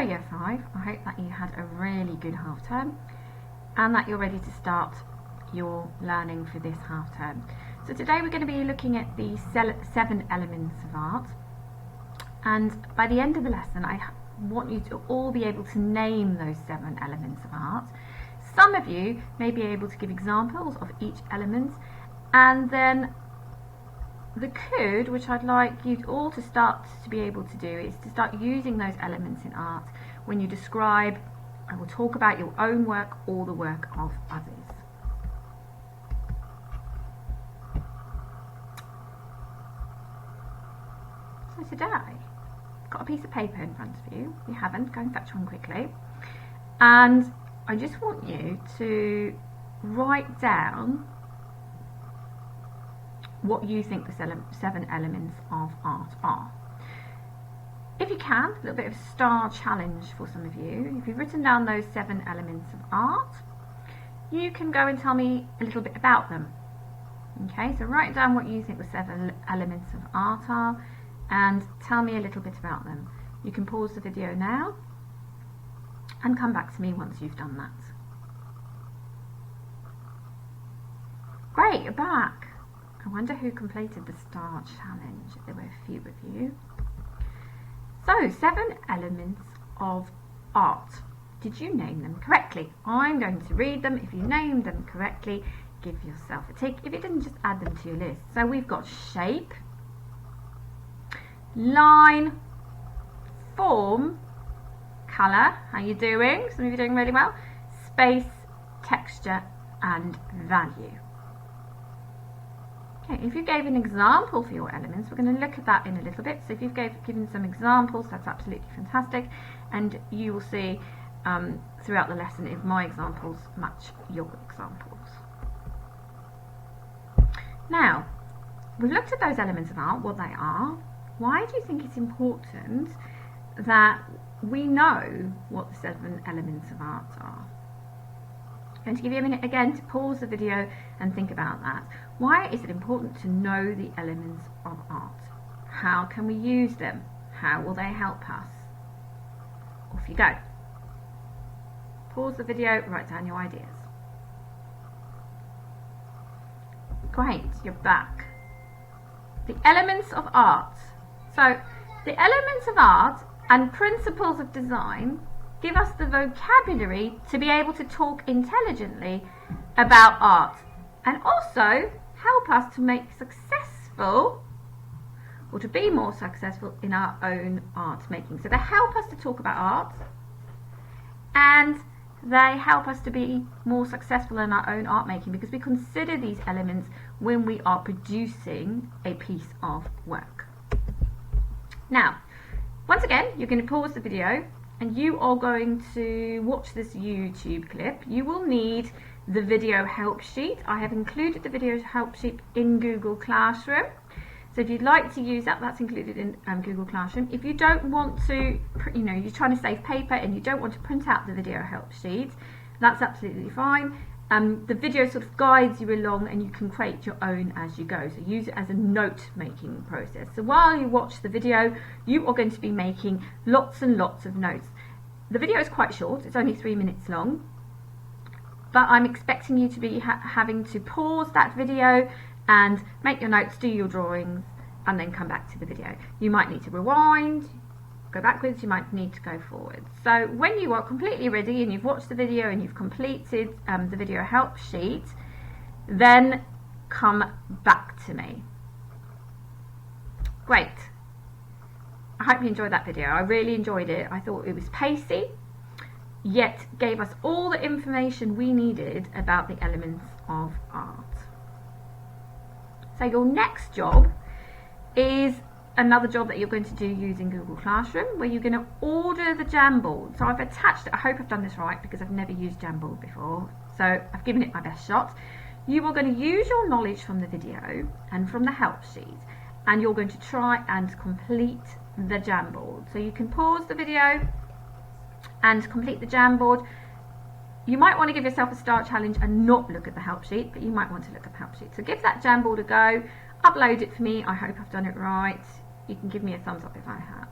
Year 5, I hope that you had a really good half term and that you're ready to start your learning for this half term. So today we're going to be looking at the 7 elements of art, and by the end of the lesson I want you to all be able to name those 7 elements of art. Some of you may be able to give examples of each element, and then the code, which I'd like you all to start to be able to do, is to start using those elements in art when you describe and will talk about your own work or the work of others. So today, I've got a piece of paper in front of you. If you haven't, go and fetch one quickly. And I just want you to write down what you think the 7 elements of art are. If you can, a little bit of a star challenge for some of you. If you've written down those 7 elements of art, you can go and tell me a little bit about them. Okay, so write down what you think the 7 elements of art are and tell me a little bit about them. You can pause the video now and come back to me once you've done that. Great, you're back. I wonder who completed the star challenge. There were a few of you. So, 7 elements of art. Did you name them correctly? I'm going to read them. If you named them correctly, give yourself a tick. If you didn't, just add them to your list. So we've got shape, line, form, colour. How are you doing? Some of you are doing really well. Space, texture, and value. Okay, if you gave an example for your elements, we're going to look at that in a little bit. So if you've given some examples, that's absolutely fantastic, and you will see throughout the lesson if my examples match your examples. Now, we've looked at those elements of art, what they are. Why do you think it's important that we know what the 7 elements of art are? I'm going to give you a minute again to pause the video and think about that. Why is it important to know the elements of art? How can we use them? How will they help us? Off you go. Pause the video, write down your ideas. Great, you're back. The elements of art. So, the elements of art and principles of design give us the vocabulary to be able to talk intelligently about art, and also help us to make successful, or to be more successful in our own art making. So they help us to talk about art, and they help us to be more successful in our own art making, because we consider these elements when we are producing a piece of work. Now, once again, you're going to pause the video and you are going to watch this YouTube clip. You will need the video help sheet. I have included the video help sheet in Google Classroom. So if you'd like to use that, that's included in Google Classroom. If you don't want to, you're trying to save paper and you don't want to print out the video help sheet, that's absolutely fine. The video sort of guides you along and you can create your own as you go. So use it as a note-making process. So while you watch the video, you are going to be making lots and lots of notes. The video is quite short, it's only 3 minutes long, but I'm expecting you to be having to pause that video and make your notes, do your drawings, and then come back to the video. You might need to rewind, go backwards, you might need to go forward. So when you are completely ready and you've watched the video and you've completed the video help sheet, then come back to me. Great. I hope you enjoyed that video. I really enjoyed it. I thought it was pacey, yet gave us all the information we needed about the elements of art. So your next job is another job that you're going to do using Google Classroom, where you're going to order the Jamboard. So I've attached it. I hope I've done this right because I've never used Jamboard before. So I've given it my best shot. You are going to use your knowledge from the video and from the help sheet, and you're going to try and complete the Jamboard. So you can pause the video and complete the Jamboard. You might want to give yourself a start challenge and not look at the help sheet, but you might want to look at the help sheet. So give that Jamboard a go, upload it for me. I hope I've done it right. You can give me a thumbs up if I have.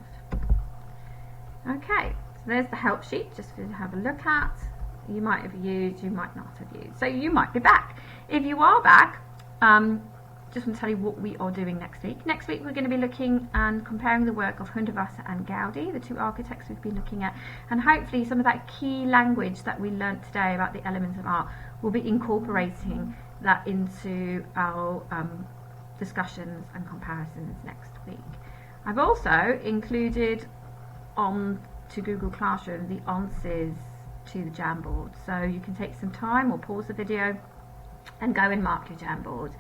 Okay, So there's the help sheet, just for you to have a look at. You might have used, you might not have used. So you might be back. If you are back, just want to tell you what we are doing next week. Next week we're going to be looking and comparing the work of Hundertwasser and Gaudi, the two architects we've been looking at, and hopefully some of that key language that we learnt today about the elements of art, we'll be incorporating that into our discussions and comparisons next week. I've also included on to Google Classroom the answers to the Jamboard, so you can take some time or pause the video and go and mark your Jamboard.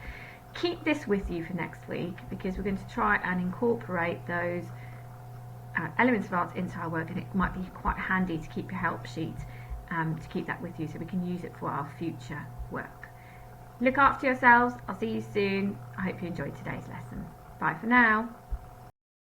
Keep this with you for next week, because we're going to try and incorporate those elements of art into our work, and it might be quite handy to keep your help sheet, to keep that with you so we can use it for our future work. Look after yourselves. I'll see you soon. I hope you enjoyed today's lesson. Bye for now.